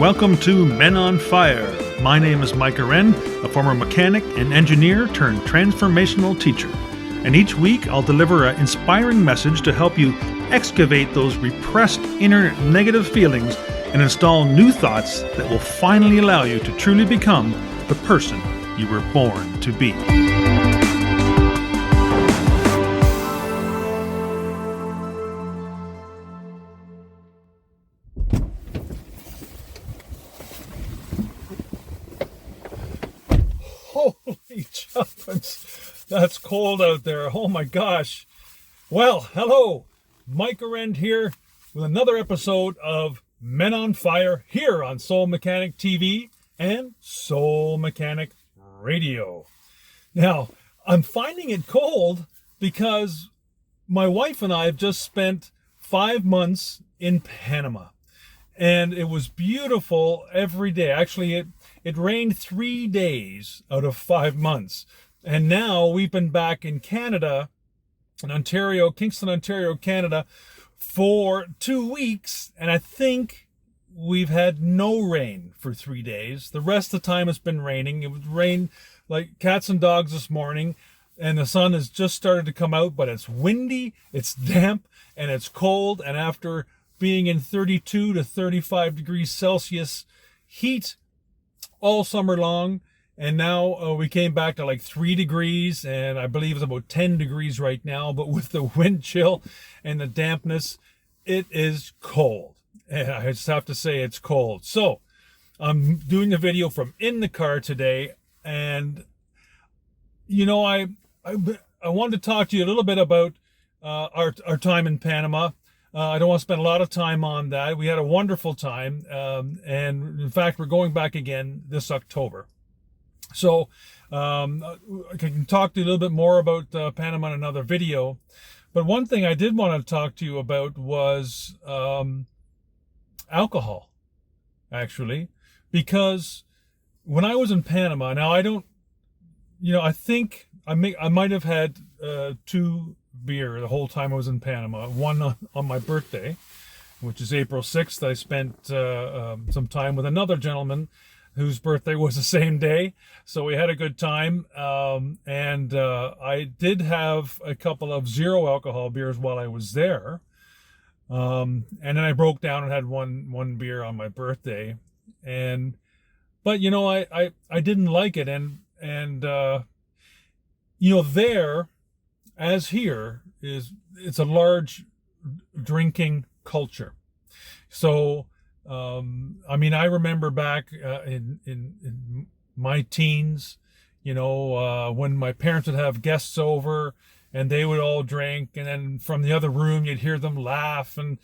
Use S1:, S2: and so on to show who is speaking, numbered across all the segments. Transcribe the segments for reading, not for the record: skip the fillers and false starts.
S1: welcome to Men on Fire. My name is Mike Aren, a former mechanic and engineer turned transformational teacher. And each week I'll deliver an inspiring message to help you excavate those repressed inner negative feelings and install new thoughts that will finally allow you to truly become the person you were born to be. Holy jumpins, that's cold out there. Oh my gosh. Well, hello, Mike Arend here with another episode of Men on Fire here on Soul Mechanic TV and Soul Mechanic Radio. Now, I'm finding it cold because my wife and I have just spent 5 months in Panama. And it was beautiful every day. Actually, it rained 3 days out of 5 months. And now we've been back in Canada, in Ontario, Kingston, Ontario, Canada, for 2 weeks. And I think we've had no rain for 3 days. The rest of the time it's been raining. It was rain like cats and dogs this morning. And the sun has just started to come out, but it's windy, it's damp, and it's cold. And after being in 32 to 35 degrees Celsius heat all summer long, and now we came back to like 3 degrees, and I believe it's about 10 degrees right now, but with the wind chill and the dampness, it is cold. And I just have to say it's cold. So I'm doing a video from in the car today, and you know, I wanted to talk to you a little bit about our time in Panama. I don't want to spend a lot of time on that. We had a wonderful time. And in fact, we're going back again this October. So I can talk to you a little bit more about Panama in another video. But one thing I did want to talk to you about was alcohol, actually. Because when I was in Panama, now I don't, I think I might have had 2 beer the whole time I was in Panama. One on my birthday, which is April 6th. I spent some time with another gentleman whose birthday was the same day, so we had a good time. And I did have a couple of zero alcohol beers while I was there. And then I broke down and had one beer on my birthday. But I didn't like it, and there, as here, it's a large drinking culture. So, I remember back in my teens, when my parents would have guests over and they would all drink, and then from the other room you'd hear them laugh and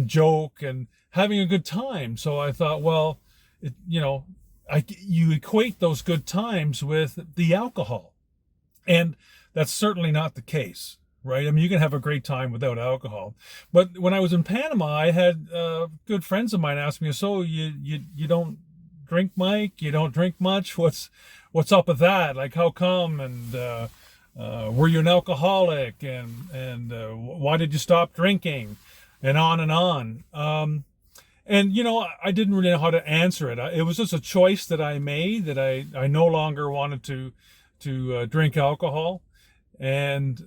S1: joke and having a good time. So I thought, well, you equate those good times with the alcohol. And that's certainly not the case, right? I mean, you can have a great time without alcohol. But when I was in Panama, I had good friends of mine ask me, so you don't drink, Mike? You don't drink much? What's up with that? Like, how come? And were you an alcoholic? And why did you stop drinking? And on and on. I didn't really know how to answer it. It was just a choice that I made, that I no longer wanted to drink alcohol. And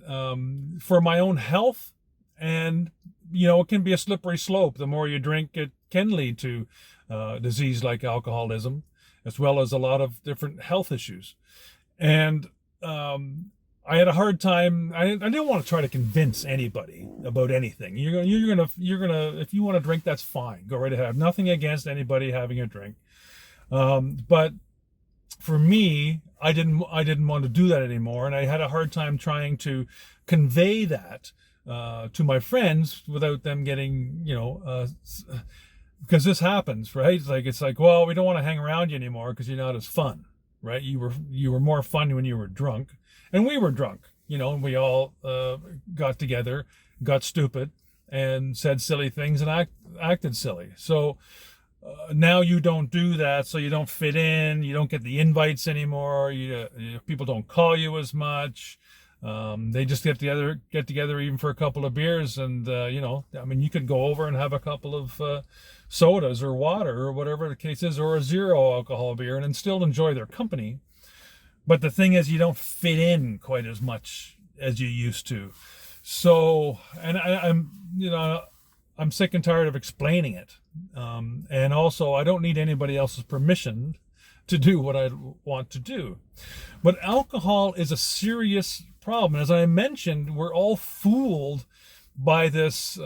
S1: for my own health, and it can be a slippery slope. The more you drink, it can lead to disease like alcoholism, as well as a lot of different health issues. And I had a hard time. I didn't want to try to convince anybody about anything. You're gonna if you want to drink, that's fine. Go right ahead. I have nothing against anybody having a drink. But for me, I didn't want to do that anymore, and I had a hard time trying to convey that to my friends without them getting, because this happens, right? It's like, well, we don't want to hang around you anymore because you're not as fun, right? You were more fun when you were drunk, and we were drunk, and we all got together, got stupid, and said silly things and acted silly. So now you don't do that, so you don't fit in. You don't get the invites anymore. People don't call you as much. They just get together even for a couple of beers, and you could go over and have a couple of sodas or water or whatever the case is, or a zero alcohol beer, and still enjoy their company. But the thing is, you don't fit in quite as much as you used to. So, and I'm sick and tired of explaining it. And also, I don't need anybody else's permission to do what I want to do. But alcohol is a serious problem. As I mentioned, we're all fooled by this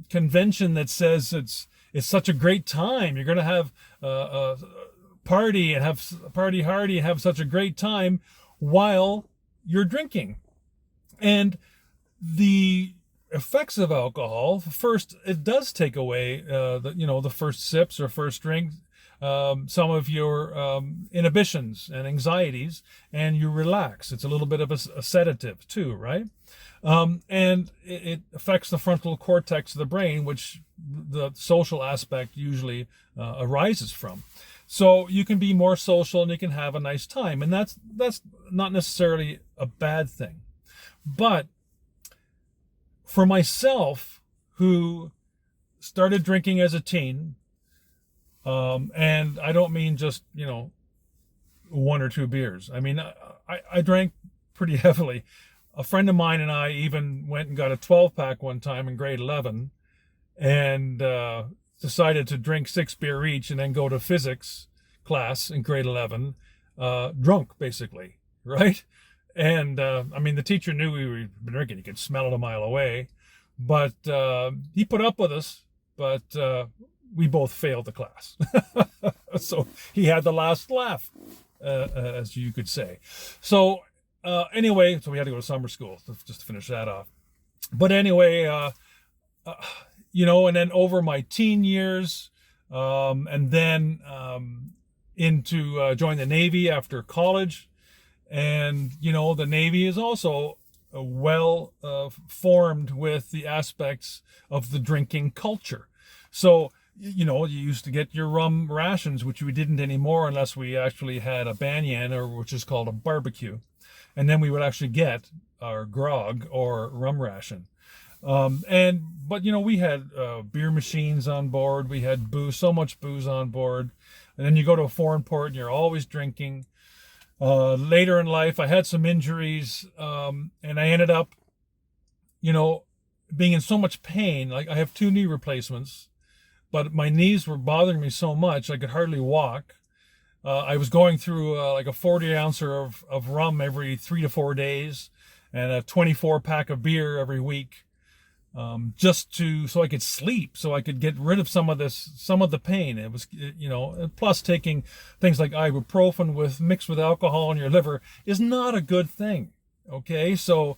S1: convention that says it's such a great time. You're going to have a party and have party hardy and have such a great time while you're drinking. And the effects of alcohol, first, it does take away the first sips or first drink, some of your inhibitions and anxieties, and you relax. It's a little bit of a sedative too, right? And it affects the frontal cortex of the brain, which the social aspect usually arises from. So you can be more social and you can have a nice time, and that's not necessarily a bad thing. But for myself, who started drinking as a teen, and I don't mean just, one or two beers. I mean, I drank pretty heavily. A friend of mine and I even went and got a 12-pack one time in grade 11 and decided to drink 6 beer each and then go to physics class in grade 11, drunk, basically, right? And, the teacher knew we were drinking. You could smell it a mile away. But he put up with us, but we both failed the class. So he had the last laugh, as you could say. So anyway, so we had to go to summer school just to finish that off. But anyway, and then over my teen years, and then into join the Navy after college. And, the Navy is also well formed with the aspects of the drinking culture. So, you used to get your rum rations, which we didn't anymore unless we actually had a banyan, or which is called a barbecue. And then we would actually get our grog or rum ration. But we had beer machines on board. We had booze, so much booze on board. And then you go to a foreign port and you're always drinking. Later in life, I had some injuries, and I ended up, being in so much pain. Like, I have 2 knee replacements, but my knees were bothering me so much I could hardly walk. I was going through like a 40-ouncer of rum every 3 to 4 days and a 24-pack of beer every week, so I could sleep, so I could get rid of some of the pain. It was, plus taking things like ibuprofen mixed with alcohol in your liver is not a good thing. Okay, so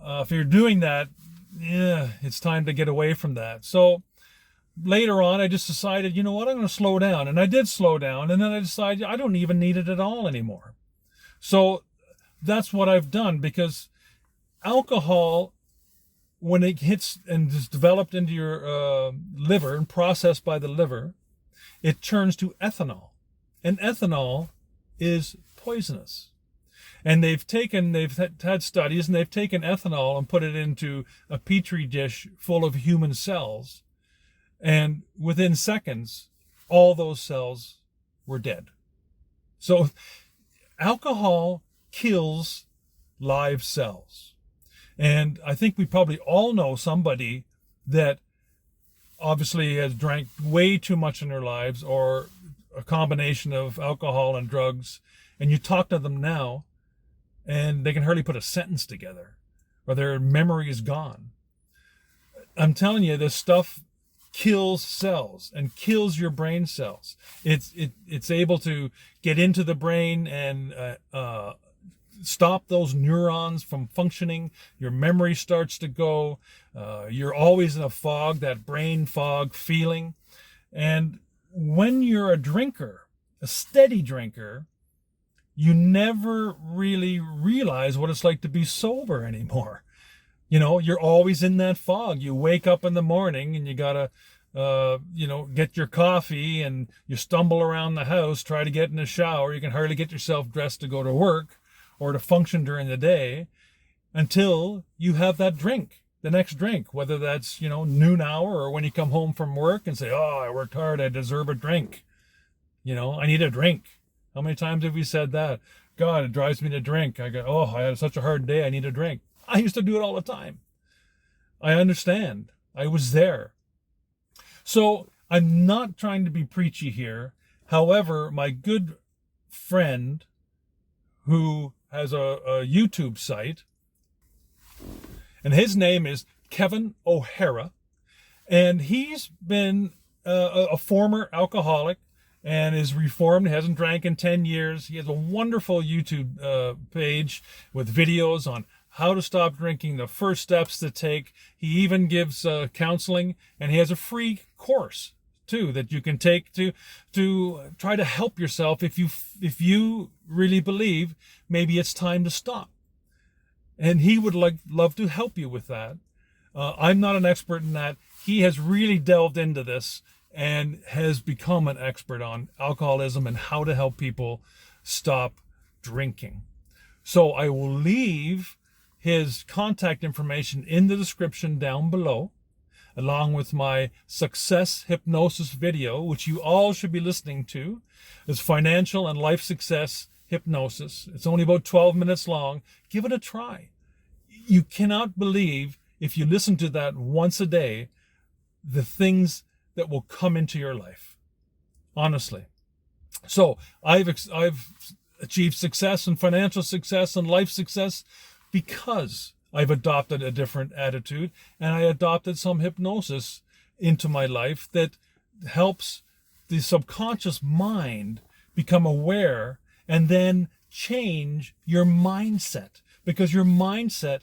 S1: if you're doing that, it's time to get away from that. So later on, I just decided, I'm going to slow down. And I did slow down. And then I decided I don't even need it at all anymore. So that's what I've done, because alcohol, when it hits and is developed into your liver and processed by the liver, it turns to ethanol. And ethanol is poisonous. And they've had studies, and they've taken ethanol and put it into a petri dish full of human cells. And within seconds, all those cells were dead. So alcohol kills live cells. And I think we probably all know somebody that obviously has drank way too much in their lives, or a combination of alcohol and drugs. And you talk to them now, and they can hardly put a sentence together, or their memory is gone. I'm telling you, this stuff kills cells and kills your brain cells. It's able to get into the brain and stop those neurons from functioning. Your memory starts to go. You're always in a fog, that brain fog feeling. And when you're a drinker, a steady drinker, you never really realize what it's like to be sober anymore. You're always in that fog. You wake up in the morning and you gotta, get your coffee, and you stumble around the house, try to get in the shower. You can hardly get yourself dressed to go to work or to function during the day until you have that drink. the next drink, whether that's, noon hour or when you come home from work and say, oh, I worked hard, I deserve a drink. I need a drink. How many times have we said that? God, it drives me to drink. I go, oh, I had such a hard day, I need a drink. I used to do it all the time. I understand. I was there. So I'm not trying to be preachy here. However, my good friend who has a YouTube site, and his name is Kevin O'Hara, and he's been a former alcoholic and is reformed, hasn't drank in 10 years. He has a wonderful YouTube page with videos on how to stop drinking, the first steps to take. He even gives counseling, and he has a free course too that you can take to try to help yourself if you really believe maybe it's time to stop. And he would love to help you with that. I'm not an expert in that. He has really delved into this and has become an expert on alcoholism and how to help people stop drinking. So I will leave his contact information in the description down below, along with my success hypnosis video, which you all should be listening to. It's financial and life success hypnosis. It's only about 12 minutes long. Give it a try. You cannot believe, if you listen to that once a day, the things that will come into your life. Honestly. So I've achieved success and financial success and life success because I've adopted a different attitude, and I adopted some hypnosis into my life that helps the subconscious mind become aware and then change your mindset, because your mindset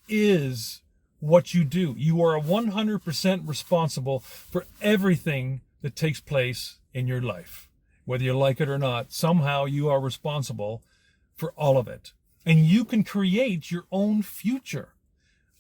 S1: is what you do. You are 100% responsible for everything that takes place in your life. Whether you like it or not, somehow you are responsible for all of it. And you can create your own future.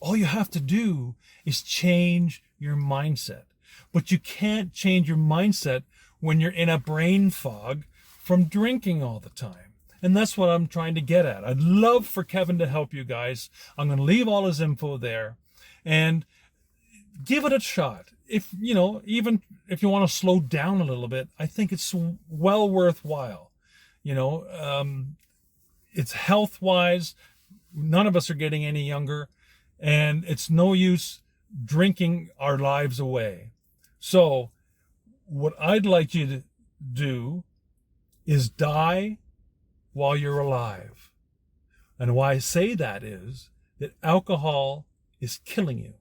S1: All you have to do is change your mindset. But you can't change your mindset when you're in a brain fog from drinking all the time. And that's what I'm trying to get at. I'd love for Kevin to help you guys. I'm going to leave all his info there. And give it a shot. Even if you want to slow down a little bit, I think it's well worthwhile. It's health-wise. None of us are getting any younger, and it's no use drinking our lives away. So what I'd like you to do is die while you're alive. And why I say that is that alcohol is killing you.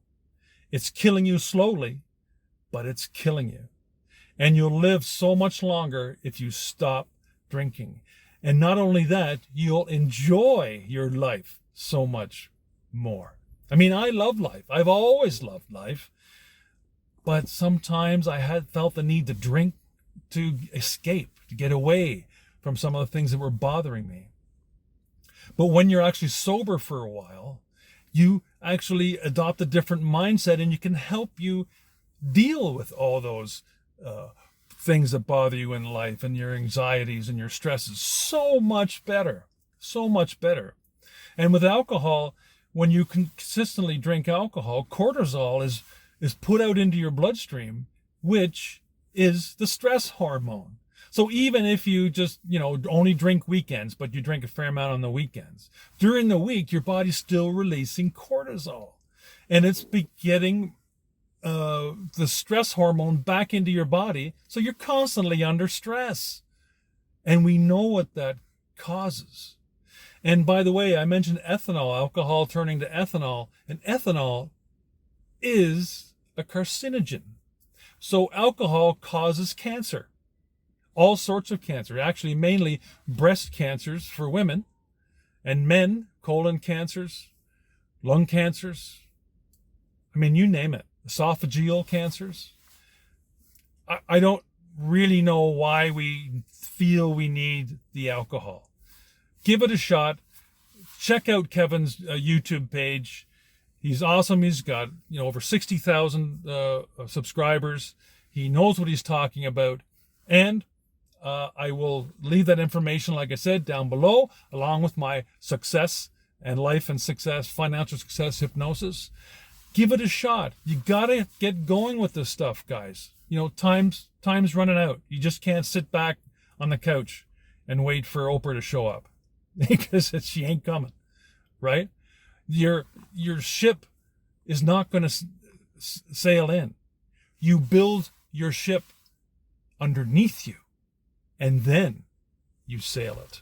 S1: It's killing you slowly, but it's killing you. And you'll live so much longer if you stop drinking. And not only that, you'll enjoy your life so much more. I mean, I love life. I've always loved life. But sometimes I had felt the need to drink to escape, to get away from some of the things that were bothering me. But when you're actually sober for a while, you actually adopt a different mindset, and you can help you deal with all those things that bother you in life and your anxieties and your stresses so much better. And with alcohol, when you consistently drink alcohol, cortisol is put out into your bloodstream, which is the stress hormone. So even if you just, only drink weekends, but you drink a fair amount on the weekends, during the week, your body's still releasing cortisol, and it's getting the stress hormone back into your body. So you're constantly under stress. And we know what that causes. And by the way, I mentioned ethanol, alcohol turning to ethanol, and ethanol is a carcinogen. So alcohol causes cancer, all sorts of cancer, actually mainly breast cancers for women, and men, colon cancers, lung cancers. I mean, you name it. Esophageal cancers. I don't really know why we feel we need the alcohol. Give it a shot. Check out Kevin's YouTube page. He's awesome. He's got over 60,000 subscribers. He knows what he's talking about. And I will leave that information, like I said, down below, along with my success and life and success, financial success hypnosis. Give it a shot. You gotta get going with this stuff, guys. Time's running out. You just can't sit back on the couch and wait for Oprah to show up because she ain't coming, right? Your ship is not going to sail in. You build your ship underneath you, and then you sail it.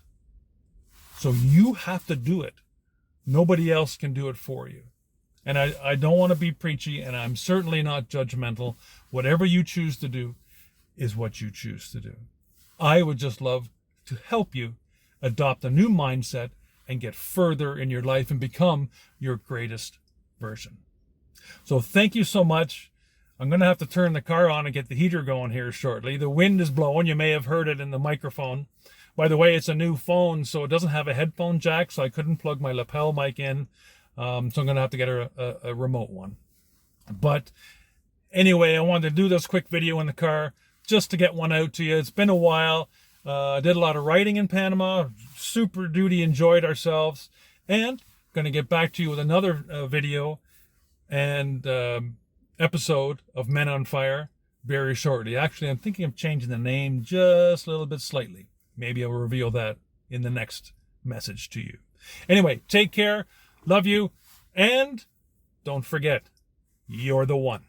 S1: So you have to do it. Nobody else can do it for you. And I don't want to be preachy, and I'm certainly not judgmental. Whatever you choose to do is what you choose to do. I would just love to help you adopt a new mindset and get further in your life and become your greatest version. So thank you so much. I'm going to have to turn the car on and get the heater going here shortly. The wind is blowing. You may have heard it in the microphone. By the way, it's a new phone, so it doesn't have a headphone jack, so I couldn't plug my lapel mic in. So I'm going to have to get a remote one. But anyway, I wanted to do this quick video in the car just to get one out to you. It's been a while. I did a lot of writing in Panama. Super duty enjoyed ourselves. And going to get back to you with another video and episode of Men on Fire very shortly. Actually, I'm thinking of changing the name just a little bit slightly. Maybe I'll reveal that in the next message to you. Anyway, take care. Love you. And don't forget, you're the one.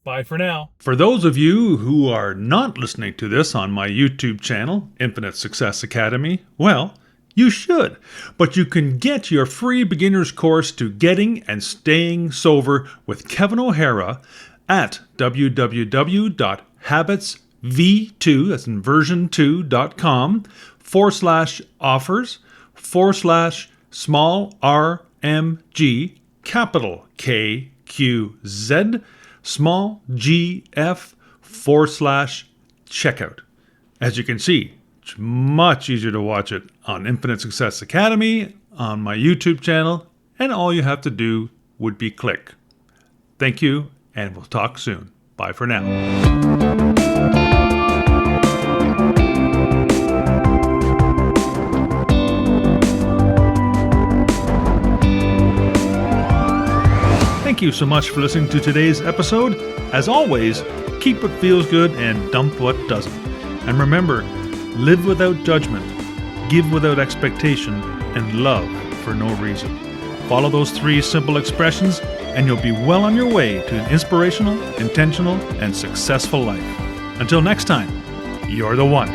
S1: Bye for now. For those of you who are not listening to this on my YouTube channel, Infinite Success Academy, well, you should. But you can get your free beginner's course to Getting and Staying Sober with Kevin O'Hara at www.habitsv2, that's in version2.com/offers/small RMG capital KQZ small GF/checkout. As you can see, it's much easier to watch it on Infinite Success Academy, on my YouTube channel, and all you have to do would be click. Thank you, and we'll talk soon. Bye for now. Thank you so much for listening to today's episode. As always, keep what feels good and dump what doesn't. And remember, live without judgment, give without expectation, and love for no reason. Follow those 3 simple expressions, and you'll be well on your way to an inspirational, intentional, and successful life. Until next time, you're the one.